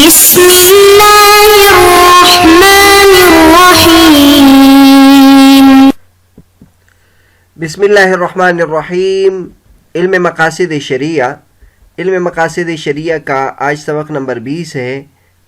بسم اللہ الرحمن الرحیم بسم اللہ الرحمن الرحیم۔ علم مقاصد شریعہ۔ علم مقاصد شریعہ کا آج سبق نمبر 20 ہے۔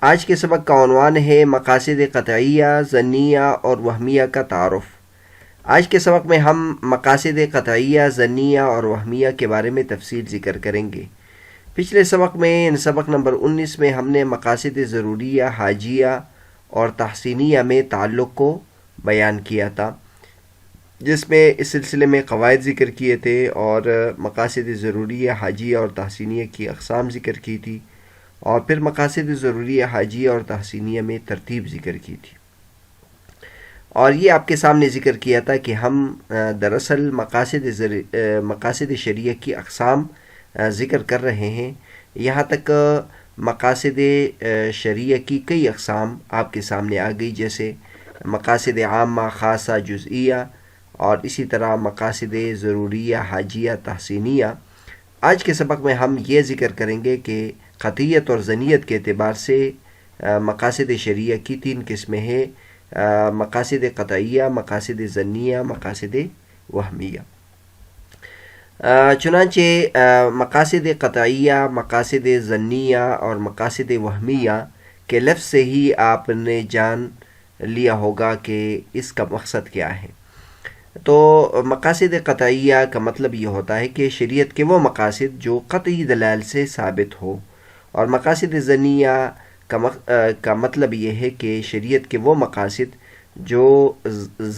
آج کے سبق کا عنوان ہے مقاصد قطعیہ، ظنیہ اور وہمیہ کا تعارف۔ آج کے سبق میں ہم مقاصد قطعیہ، ظنیہ اور وہمیہ کے بارے میں تفصیل ذکر کریں گے۔ پچھلے سبق میں سبق نمبر 19 میں ہم نے مقاصد ضروریہ، حاجیہ اور تحسینیہ میں تعلق کو بیان کیا تھا، جس میں اس سلسلے میں قواعد ذکر کیے تھے اور مقاصد ضروریہ، حاجیہ اور تحسینیہ کی اقسام ذکر کی تھی، اور پھر مقاصد ضروریہ، حاجیہ اور تحسینیہ میں ترتیب ذکر کی تھی۔ اور یہ آپ کے سامنے ذکر کیا تھا کہ ہم دراصل مقاصد شریعہ کی اقسام ذکر کر رہے ہیں۔ یہاں تک مقاصد شریعہ کی کئی اقسام آپ کے سامنے آ گئی، جیسے مقاصد عامہ، خاصہ، جزئیہ، اور اسی طرح مقاصد ضروریہ، حاجیہ، تحسینیہ۔ آج کے سبق میں ہم یہ ذکر کریں گے کہ قطعیت اور ظنیت کے اعتبار سے مقاصد شریعہ کی 3 قسمیں ہیں: مقاصد قطعیہ، مقاصد ظنیہ، مقاصد وہمیہ۔ چنانچہ مقاصد قطعیہ، مقاصد ظنیہ اور مقاصد وہمیہ کے لفظ سے ہی آپ نے جان لیا ہوگا کہ اس کا مقصد کیا ہے۔ تو مقاصد قطعیہ کا مطلب یہ ہوتا ہے کہ شریعت کے وہ مقاصد جو قطعی دلائل سے ثابت ہو، اور مقاصد ظنیہ کا مطلب یہ ہے کہ شریعت کے وہ مقاصد جو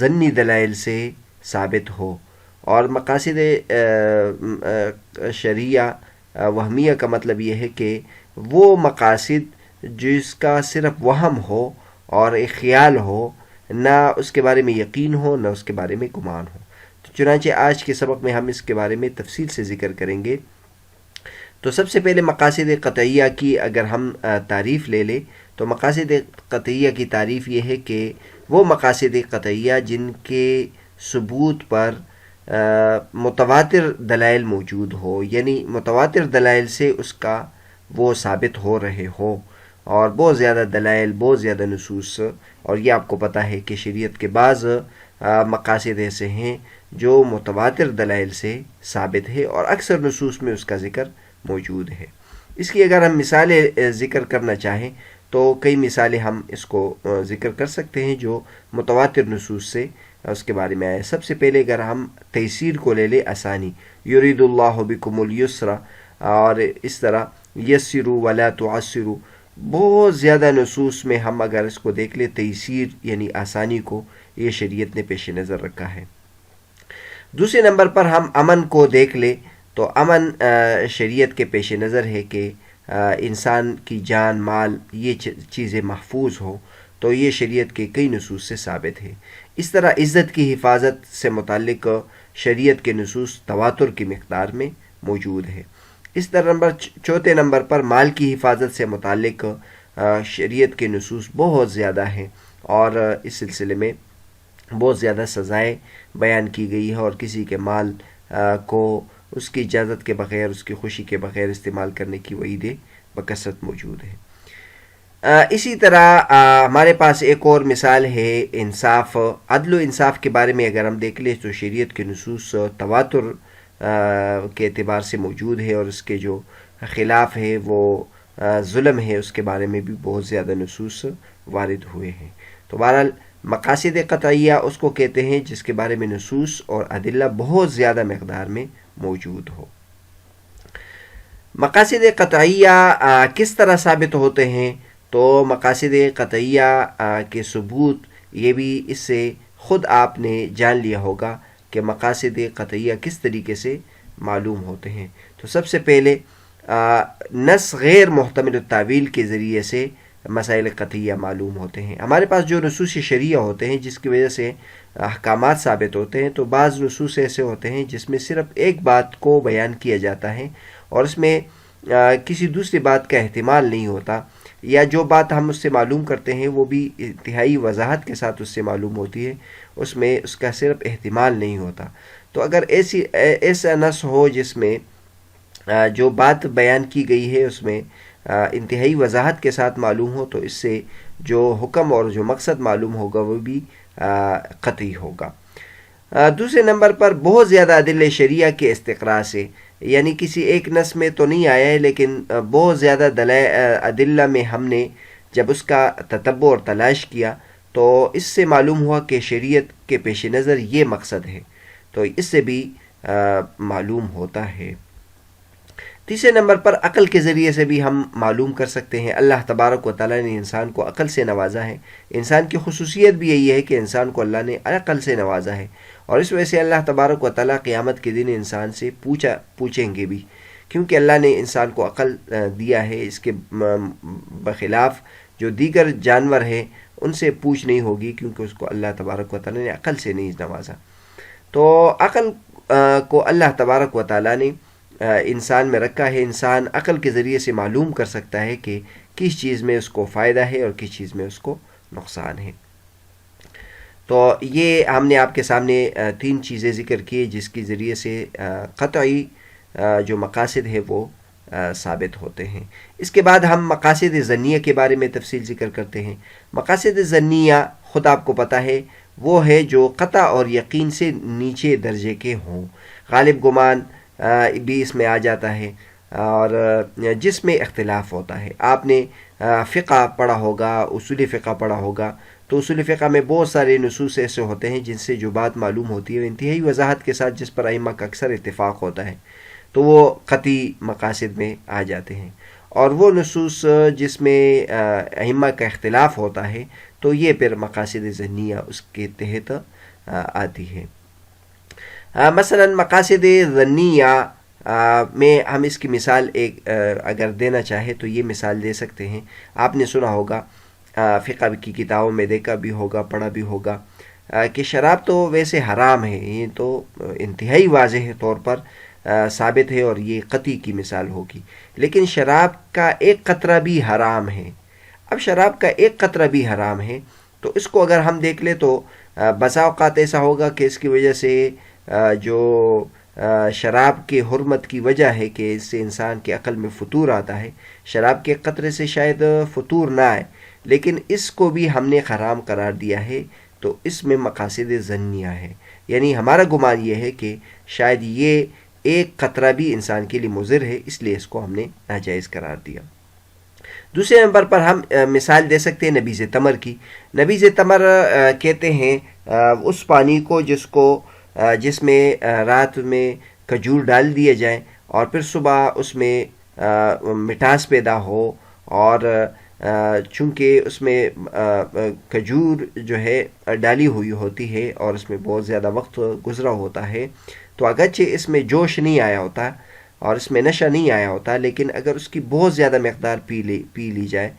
ظنی دلائل سے ثابت ہو، اور مقاصد شریعہ وہمیہ کا مطلب یہ ہے کہ وہ مقاصد جس کا صرف وہم ہو اور ایک خیال ہو، نہ اس کے بارے میں یقین ہو، نہ اس کے بارے میں گمان ہو۔ تو چنانچہ آج کے سبق میں ہم اس کے بارے میں تفصیل سے ذکر کریں گے۔ تو سب سے پہلے مقاصد قطعیہ کی اگر ہم تعریف لے لیں تو مقاصد قطعیہ کی تعریف یہ ہے کہ وہ مقاصد قطعیہ جن کے ثبوت پر متواتر دلائل موجود ہو، یعنی متواتر دلائل سے اس کا وہ ثابت ہو رہے ہو، اور بہت زیادہ دلائل، بہت زیادہ نصوص۔ اور یہ آپ کو پتہ ہے کہ شریعت کے بعض مقاصد ایسے ہیں جو متواتر دلائل سے ثابت ہے اور اکثر نصوص میں اس کا ذکر موجود ہے۔ اس کی اگر ہم مثالیں ذکر کرنا چاہیں تو کئی مثالیں ہم اس کو ذکر کر سکتے ہیں جو متواتر نصوص سے اس کے بارے میں آئے۔ سب سے پہلے اگر ہم تیسیر کو لے لیں، آسانی، یرید اللہ بکم اليسر، اور اس طرح یسروا ولا تعسروا، بہت زیادہ نصوص میں ہم اگر اس کو دیکھ لیں، تیسیر یعنی آسانی کو یہ شریعت نے پیش نظر رکھا ہے۔ دوسرے نمبر پر ہم امن کو دیکھ لیں تو امن شریعت کے پیش نظر ہے کہ انسان کی جان، مال، یہ چیزیں محفوظ ہو، تو یہ شریعت کے کئی نصوص سے ثابت ہے۔ اس طرح عزت کی حفاظت سے متعلق شریعت کے نصوص تواتر کی مقدار میں موجود ہے۔ اس طرح چوتھے نمبر پر مال کی حفاظت سے متعلق شریعت کے نصوص بہت زیادہ ہیں، اور اس سلسلے میں بہت زیادہ سزائیں بیان کی گئی ہے، اور کسی کے مال کو اس کی اجازت کے بغیر، اس کی خوشی کے بغیر استعمال کرنے کی وعیدیں بکثرت موجود ہیں۔ اسی طرح ہمارے پاس ایک اور مثال ہے انصاف، عدل و انصاف کے بارے میں اگر ہم دیکھ لیں تو شریعت کے نصوص تواتر کے اعتبار سے موجود ہے، اور اس کے جو خلاف ہے وہ ظلم ہے، اس کے بارے میں بھی بہت زیادہ نصوص وارد ہوئے ہیں۔ تو بہرحال مقاصد قطعیہ اس کو کہتے ہیں جس کے بارے میں نصوص اور ادلہ بہت زیادہ مقدار میں موجود ہو۔ مقاصد قطعیہ کس طرح ثابت ہوتے ہیں؟ تو مقاصد قطعیہ کے ثبوت یہ بھی اس سے خود آپ نے جان لیا ہوگا کہ مقاصد قطعیہ کس طریقے سے معلوم ہوتے ہیں۔ تو سب سے پہلے نص غیر محتمل التاویل کے ذریعے سے مسائل قطعیہ معلوم ہوتے ہیں۔ ہمارے پاس جو نصوص شرعیہ ہوتے ہیں جس کی وجہ سے احکامات ثابت ہوتے ہیں، تو بعض نصوص ایسے ہوتے ہیں جس میں صرف ایک بات کو بیان کیا جاتا ہے اور اس میں کسی دوسری بات کا احتمال نہیں ہوتا، یا جو بات ہم اس سے معلوم کرتے ہیں وہ بھی انتہائی وضاحت کے ساتھ اس سے معلوم ہوتی ہے، اس میں اس کا صرف احتمال نہیں ہوتا۔ تو اگر ایسا نص ہو جس میں جو بات بیان کی گئی ہے اس میں انتہائی وضاحت کے ساتھ معلوم ہو تو اس سے جو حکم اور جو مقصد معلوم ہوگا وہ بھی قطعی ہوگا۔ دوسرے نمبر پر بہت زیادہ ادلہ شریعہ کے استقراء سے، یعنی کسی ایک نص میں تو نہیں آیا ہے لیکن بہت زیادہ ادلہ میں ہم نے جب اس کا تتبع اور تلاش کیا تو اس سے معلوم ہوا کہ شریعت کے پیش نظر یہ مقصد ہے، تو اس سے بھی معلوم ہوتا ہے۔ تیسرے نمبر پر عقل کے ذریعے سے بھی ہم معلوم کر سکتے ہیں۔ اللہ تبارک و تعالیٰ نے انسان کو عقل سے نوازا ہے، انسان کی خصوصیت بھی یہی ہے کہ انسان کو اللہ نے عقل سے نوازا ہے، اور اس وجہ سے اللہ تبارک و تعالیٰ قیامت کے دن انسان سے پوچھیں گے بھی، کیونکہ اللہ نے انسان کو عقل دیا ہے۔ اس کے بخلاف جو دیگر جانور ہیں ان سے پوچھ نہیں ہوگی، کیونکہ اس کو اللہ تبارک و تعالیٰ نے عقل سے نہیں نوازا۔ تو عقل کو اللہ تبارک و تعالیٰ نے انسان میں رکھا ہے۔ انسان عقل کے ذریعے سے معلوم کر سکتا ہے کہ کس چیز میں اس کو فائدہ ہے اور کس چیز میں اس کو نقصان ہے۔ تو یہ ہم نے آپ کے سامنے 3 چیزیں ذکر کی جس کے ذریعے سے قطعی جو مقاصد ہے وہ ثابت ہوتے ہیں۔ اس کے بعد ہم مقاصد ظنیہ کے بارے میں تفصیل ذکر کرتے ہیں۔ مقاصد ظنیہ خود آپ کو پتہ ہے وہ ہے جو قطع اور یقین سے نیچے درجے کے ہوں۔ غالب گمان بھی اس میں آ جاتا ہے، اور جس میں اختلاف ہوتا ہے۔ آپ نے فقہ پڑھا ہوگا، اصول فقہ پڑھا ہوگا، تو اصول فقہ میں بہت سارے نصوص ایسے ہوتے ہیں جن سے جو بات معلوم ہوتی ہے انتہائی وضاحت کے ساتھ، جس پر ائمہ کا اکثر اتفاق ہوتا ہے، تو وہ قطعی مقاصد میں آ جاتے ہیں۔ اور وہ نصوص جس میں ائمہ کا اختلاف ہوتا ہے تو یہ پھر مقاصد ظنیہ اس کے تحت آتی ہے۔ مثلا مقاصد ظنیہ میں ہم اس کی مثال ایک اگر دینا چاہے تو یہ مثال دے سکتے ہیں۔ آپ نے سنا ہوگا، فقہ کی کتابوں میں دیکھا بھی ہوگا، پڑھا بھی ہوگا کہ شراب تو ویسے حرام ہے، یہ تو انتہائی واضح طور پر ثابت ہے اور یہ قطعی کی مثال ہوگی، لیکن شراب کا ایک قطرہ بھی حرام ہے۔ اب شراب کا ایک قطرہ بھی حرام ہے تو اس کو اگر ہم دیکھ لیں تو بسا اوقات ایسا ہوگا کہ اس کی وجہ سے جو شراب کے حرمت کی وجہ ہے کہ اس سے انسان کے عقل میں فطور آتا ہے، شراب کے قطرے سے شاید فطور نہ آئے، لیکن اس کو بھی ہم نے حرام قرار دیا ہے، تو اس میں مقاصد ظنیہ ہے۔ یعنی ہمارا گمان یہ ہے کہ شاید یہ ایک قطرہ بھی انسان کے لیے مضر ہے، اس لیے اس کو ہم نے ناجائز قرار دیا۔ دوسرے نمبر پر ہم مثال دے سکتے ہیں نبیذ تمر کی۔ نبیذ تمر کہتے ہیں اس پانی کو جس میں رات میں کھجور ڈال دیے جائیں اور پھر صبح اس میں مٹھاس پیدا ہو، اور چونکہ اس میں کھجور جو ہے ڈالی ہوئی ہوتی ہے اور اس میں بہت زیادہ وقت گزرا ہوتا ہے، تو اگرچہ اس میں جوش نہیں آیا ہوتا اور اس میں نشہ نہیں آیا ہوتا، لیکن اگر اس کی بہت زیادہ مقدار پی لی جائے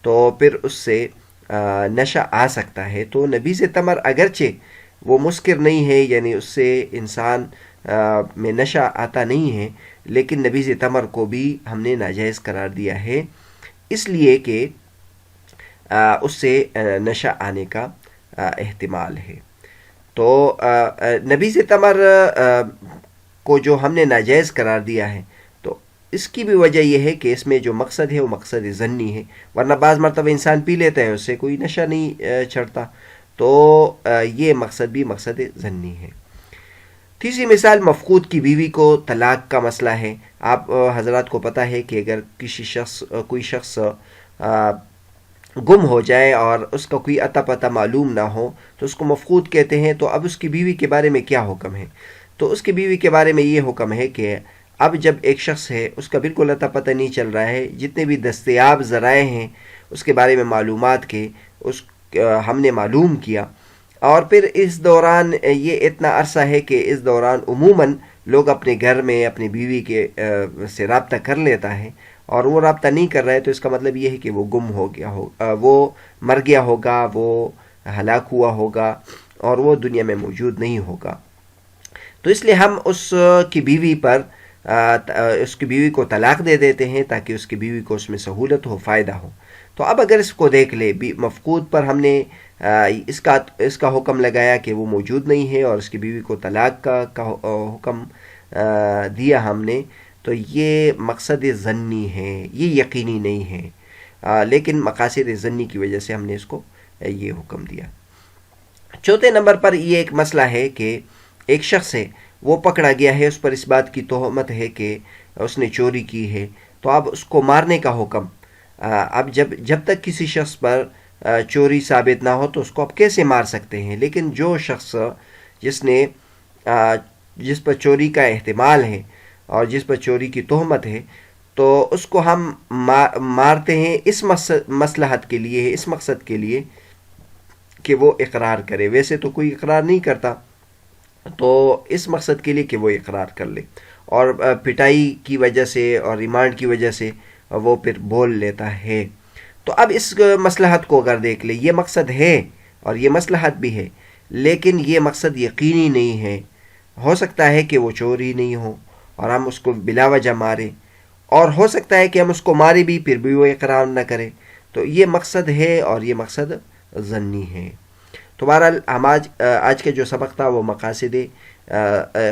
تو پھر اس سے نشہ آ سکتا ہے۔ تو نبیذ تمر اگرچہ وہ مسکر نہیں ہے، یعنی اس سے انسان میں نشہ آتا نہیں ہے، لیکن نبیذ تمر کو بھی ہم نے ناجائز قرار دیا ہے، اس لیے کہ اس سے نشہ آنے کا احتمال ہے۔ تو نبیذ تمر کو جو ہم نے ناجائز قرار دیا ہے تو اس کی بھی وجہ یہ ہے کہ اس میں جو مقصد ہے وہ مقصد ظنی ہے، ورنہ بعض مرتبہ انسان پی لیتا ہے، اس سے کوئی نشہ نہیں چڑھتا، تو یہ مقصد بھی مقصد ظنی ہے۔ تیسری مثال مفقود کی بیوی کو طلاق کا مسئلہ ہے۔ آپ حضرات کو پتہ ہے کہ اگر کوئی شخص گم ہو جائے اور اس کا کوئی اتا پتہ معلوم نہ ہو تو اس کو مفقود کہتے ہیں۔ تو اب اس کی بیوی کے بارے میں کیا حکم ہے؟ تو اس کی بیوی کے بارے میں یہ حکم ہے کہ اب جب ایک شخص ہے اس کا بالکل اتا پتہ نہیں چل رہا ہے، جتنے بھی دستیاب ذرائع ہیں اس کے بارے میں معلومات کے ہم نے معلوم کیا، اور پھر اس دوران یہ اتنا عرصہ ہے کہ اس دوران عموماً لوگ اپنے گھر میں اپنی بیوی کے سے رابطہ کر لیتا ہے، اور وہ رابطہ نہیں کر رہا ہے تو اس کا مطلب یہ ہے کہ وہ گم ہو گیا وہ مر گیا ہوگا، وہ ہلاک ہوا ہوگا اور وہ دنیا میں موجود نہیں ہوگا۔ تو اس لیے ہم اس کی بیوی کو طلاق دے دیتے ہیں تاکہ اس کی بیوی کو اس میں سہولت ہو، فائدہ ہو۔ تو اب اگر اس کو دیکھ لے، مفقود پر ہم نے اس کا حکم لگایا کہ وہ موجود نہیں ہے اور اس کی بیوی کو طلاق کا حکم دیا ہم نے، تو یہ مقصد ظنی ہے، یہ یقینی نہیں ہے، لیکن مقاصد ظنی کی وجہ سے ہم نے اس کو یہ حکم دیا۔ چوتھے نمبر پر یہ ایک مسئلہ ہے کہ ایک شخص ہے، وہ پکڑا گیا ہے، اس پر اس بات کی تہمت ہے کہ اس نے چوری کی ہے، تو اب اس کو مارنے کا حکم۔ اب جب تک کسی شخص پر چوری ثابت نہ ہو تو اس کو اب کیسے مار سکتے ہیں؟ لیکن جو شخص جس پر چوری کا احتمال ہے اور جس پر چوری کی تہمت ہے، تو اس کو ہم مارتے ہیں اس مصلحت کے لیے، اس مقصد کے لیے کہ وہ اقرار کرے۔ ویسے تو کوئی اقرار نہیں کرتا، تو اس مقصد کے لیے کہ وہ اقرار کر لے، اور پٹائی کی وجہ سے اور ریمانڈ کی وجہ سے وہ پھر بول لیتا ہے۔ تو اب اس مصلحت کو اگر دیکھ لے، یہ مقصد ہے اور یہ مصلحت بھی ہے، لیکن یہ مقصد یقینی نہیں ہے۔ ہو سکتا ہے کہ وہ چوری نہیں ہو اور ہم اس کو بلا وجہ ماریں، اور ہو سکتا ہے کہ ہم اس کو مارے بھی پھر بھی وہ اقرار نہ کرے۔ تو یہ مقصد ہے اور یہ مقصد ظنی ہے۔ تو بہرحال ہم آج کا جو سبق تھا وہ مقاصد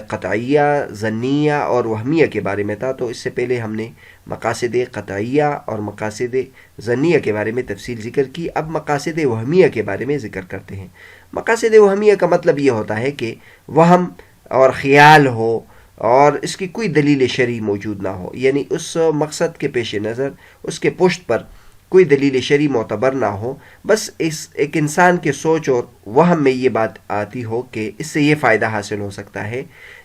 قطعیہ، ظنیہ اور وہمیہ کے بارے میں تھا۔ تو اس سے پہلے ہم نے مقاصد قطعیہ اور مقاصد ظنیہ کے بارے میں تفصیل ذکر کی۔ اب مقاصد وہمیہ کے بارے میں ذکر کرتے ہیں۔ مقاصد وہمیہ کا مطلب یہ ہوتا ہے کہ وہم اور خیال ہو اور اس کی کوئی دلیل شرعی موجود نہ ہو، یعنی اس مقصد کے پیش نظر اس کے پشت پر کوئی دلیل شرعی معتبر نہ ہو، بس ایک انسان کے سوچ اور وہم میں یہ بات آتی ہو کہ اس سے یہ فائدہ حاصل ہو سکتا ہے،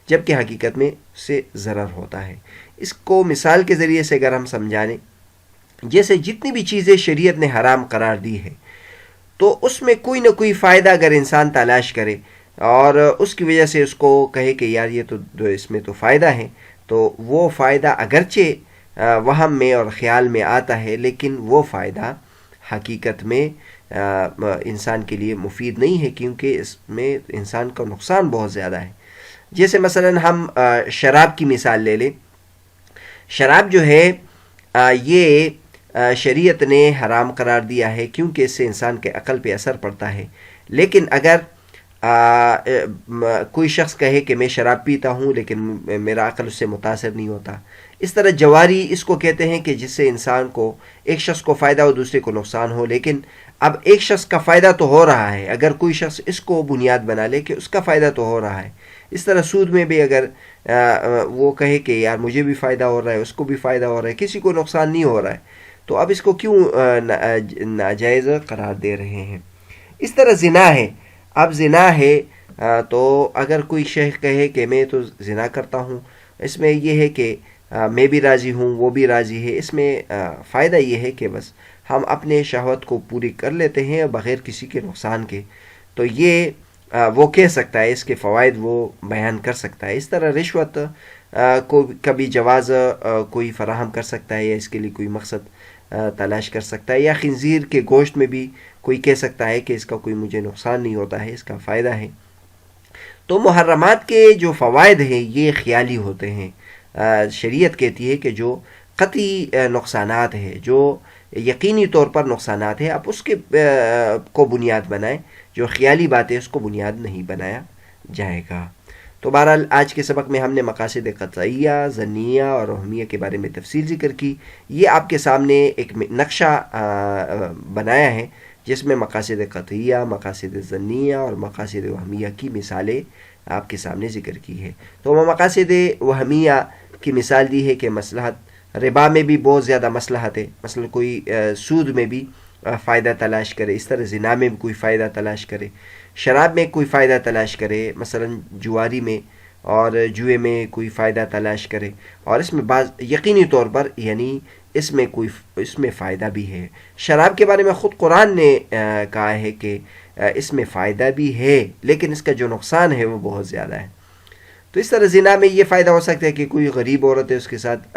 جبکہ حقیقت میں اس سے ضرر ہوتا ہے۔ اس کو مثال کے ذریعے سے اگر ہم سمجھانے، جیسے جتنی بھی چیزیں شریعت نے حرام قرار دی ہے، تو اس میں کوئی نہ کوئی فائدہ اگر انسان تلاش کرے اور اس کی وجہ سے اس کو کہے کہ یار یہ تو اس میں تو فائدہ ہے، تو وہ فائدہ اگرچہ وہم میں اور خیال میں آتا ہے، لیکن وہ فائدہ حقیقت میں انسان کے لیے مفید نہیں ہے، کیونکہ اس میں انسان کا نقصان بہت زیادہ ہے۔ جیسے مثلا ہم شراب کی مثال لے لیں۔ شراب جو ہے یہ شریعت نے حرام قرار دیا ہے، کیونکہ اس سے انسان کے عقل پہ اثر پڑتا ہے۔ لیکن اگر کوئی شخص کہے کہ میں شراب پیتا ہوں لیکن میرا عقل اس سے متاثر نہیں ہوتا، اس طرح جواری اس کو کہتے ہیں کہ جس سے انسان کو، ایک شخص کو فائدہ ہو دوسرے کو نقصان ہو، لیکن اب ایک شخص کا فائدہ تو ہو رہا ہے، اگر کوئی شخص اس کو بنیاد بنا لے کہ اس کا فائدہ تو ہو رہا ہے۔ اس طرح سود میں بھی اگر وہ کہے کہ یار مجھے بھی فائدہ ہو رہا ہے، اس کو بھی فائدہ ہو رہا ہے، کسی کو نقصان نہیں ہو رہا ہے، تو اب اس کو کیوں ناجائز قرار دے رہے ہیں؟ اس طرح زنا ہے۔ اب زنا ہے تو اگر کوئی شخص کہے کہ میں تو زنا کرتا ہوں، اس میں یہ ہے کہ میں بھی راضی ہوں، وہ بھی راضی ہے، اس میں فائدہ یہ ہے کہ بس ہم اپنے شہوت کو پوری کر لیتے ہیں بغیر کسی کے نقصان کے، تو یہ وہ کہہ سکتا ہے، اس کے فوائد وہ بیان کر سکتا ہے۔ اس طرح رشوت کو کبھی جواز کوئی فراہم کر سکتا ہے یا اس کے لیے کوئی مقصد تلاش کر سکتا ہے، یا خنزیر کے گوشت میں بھی کوئی کہہ سکتا ہے کہ اس کا کوئی مجھے نقصان نہیں ہوتا ہے، اس کا فائدہ ہے۔ تو محرمات کے جو فوائد ہیں یہ خیالی ہوتے ہیں۔ شریعت کہتی ہے کہ جو قطعی نقصانات ہیں، جو یقینی طور پر نقصانات ہیں، آپ اس کے کو بنیاد بنائیں، جو خیالی بات ہے اس کو بنیاد نہیں بنایا جائے گا۔ تو بہرحال آج کے سبق میں ہم نے مقاصد قطعیہ، ظنیہ اور وہمیہ کے بارے میں تفصیل ذکر کی۔ یہ آپ کے سامنے ایک نقشہ بنایا ہے جس میں مقاصد قطعیہ، مقاصد ظنیہ اور مقاصد وہمیہ کی مثالیں آپ کے سامنے ذکر کی ہے۔ تو مقاصد وہمیہ کی مثال دی ہے کہ مصلحت، ربا میں بھی بہت زیادہ مصلحت ہے، مثلا کوئی سود میں بھی فائدہ تلاش کرے، اس طرح زنا میں بھی کوئی فائدہ تلاش کرے، شراب میں کوئی فائدہ تلاش کرے، مثلا جواری میں اور جوئے میں کوئی فائدہ تلاش کرے، اور اس میں بعض یقینی طور پر یعنی اس میں فائدہ بھی ہے۔ شراب کے بارے میں خود قرآن نے کہا ہے کہ اس میں فائدہ بھی ہے، لیکن اس کا جو نقصان ہے وہ بہت زیادہ ہے۔ تو اس طرح زنا میں یہ فائدہ ہو سکتا ہے کہ کوئی غریب عورت ہے، اس کے ساتھ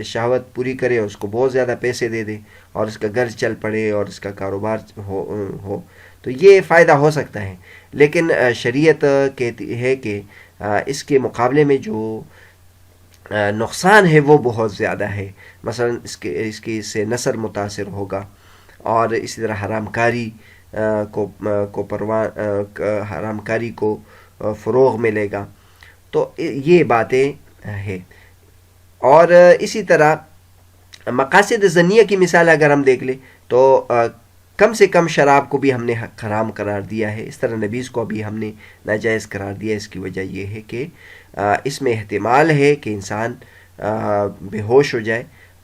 شہوت پوری کرے اور اس کو بہت زیادہ پیسے دے دے اور اس کا گھر چل پڑے اور اس کا کاروبار ہو، تو یہ فائدہ ہو سکتا ہے۔ لیکن شریعت کہتی ہے کہ اس کے مقابلے میں جو نقصان ہے وہ بہت زیادہ ہے، مثلا اس سے نسل متاثر ہوگا، اور اسی طرح حرام کاری کو فروغ ملے گا۔ تو یہ باتیں ہیں۔ اور اسی طرح مقاصد ظنیہ کی مثال اگر ہم دیکھ لیں تو کم سے کم شراب کو بھی ہم نے حرام قرار دیا ہے، اس طرح نبیذ کو بھی ہم نے ناجائز قرار دیا. اس کی وجہ یہ ہے کہ اس میں احتمال ہے کہ انسان بے ہوش ہو جائے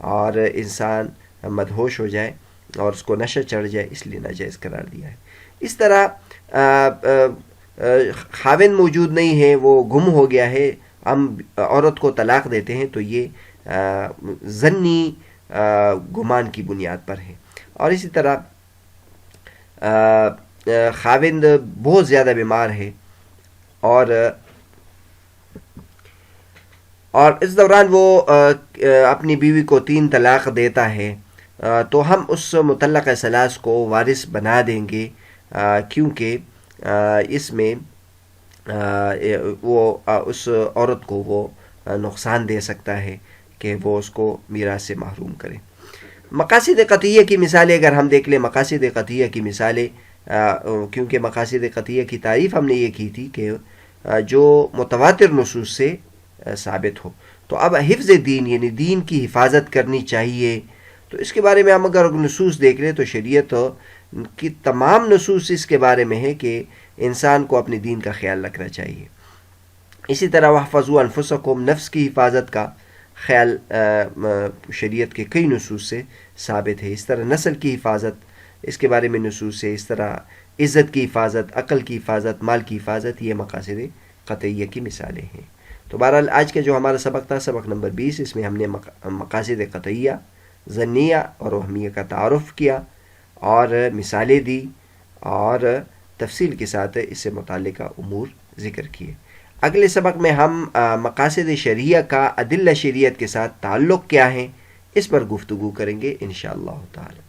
اور انسان مدہوش ہو جائے اور اس کو نشہ چڑھ جائے، اس لیے ناجائز قرار دیا ہے. اس طرح خاوند موجود نہیں ہے، وہ گم ہو گیا ہے، ہم عورت کو طلاق دیتے ہیں تو یہ ظنی گمان کی بنیاد پر ہے. اور اسی طرح خاوند بہت زیادہ بیمار ہے اور اس دوران وہ اپنی بیوی کو 3 طلاق دیتا ہے، تو ہم اس مطلقہ ثلاث کو وارث بنا دیں گے، کیونکہ اس میں وہ اس عورت کو وہ نقصان دے سکتا ہے کہ وہ اس کو میراث سے محروم کرے. مقاصد قطعیہ کی مثالیں اگر ہم دیکھ لیں، مقاصد قطعیہ کی مثالیں، کیونکہ مقاصد قطعیہ کی تعریف ہم نے یہ کی تھی کہ جو متواتر نصوص سے ثابت ہو. تو اب حفظ دین یعنی دین کی حفاظت کرنی چاہیے، تو اس کے بارے میں ہم اگر نصوص دیکھ لیں تو شریعت کی تمام نصوص اس کے بارے میں ہے کہ انسان کو اپنے دین کا خیال رکھنا چاہیے. اسی طرح وَاحْفَظُوا أَنفُسَكُمْ، نفس کی حفاظت کا خیال شریعت کے کئی نصوص سے ثابت ہے. اس طرح نسل کی حفاظت، اس کے بارے میں نصوص ہے. اس طرح عزت کی حفاظت، عقل کی حفاظت، مال کی حفاظت، یہ مقاصد قطعیہ کی مثالیں ہیں. تو بہرحال آج کا جو ہمارا سبق تھا، سبق نمبر 20، اس میں ہم نے مقاصد قطعیہ، ظنیہ اور وہمیہ کا تعارف کیا اور مثالیں دی اور تفصیل کے ساتھ اس سے متعلقہ امور ذکر کیے. اگلے سبق میں ہم مقاصد شرعیہ کا ادلہ شریعت کے ساتھ تعلق کیا ہیں، اس پر گفتگو کریں گے انشاءاللہ تعالی.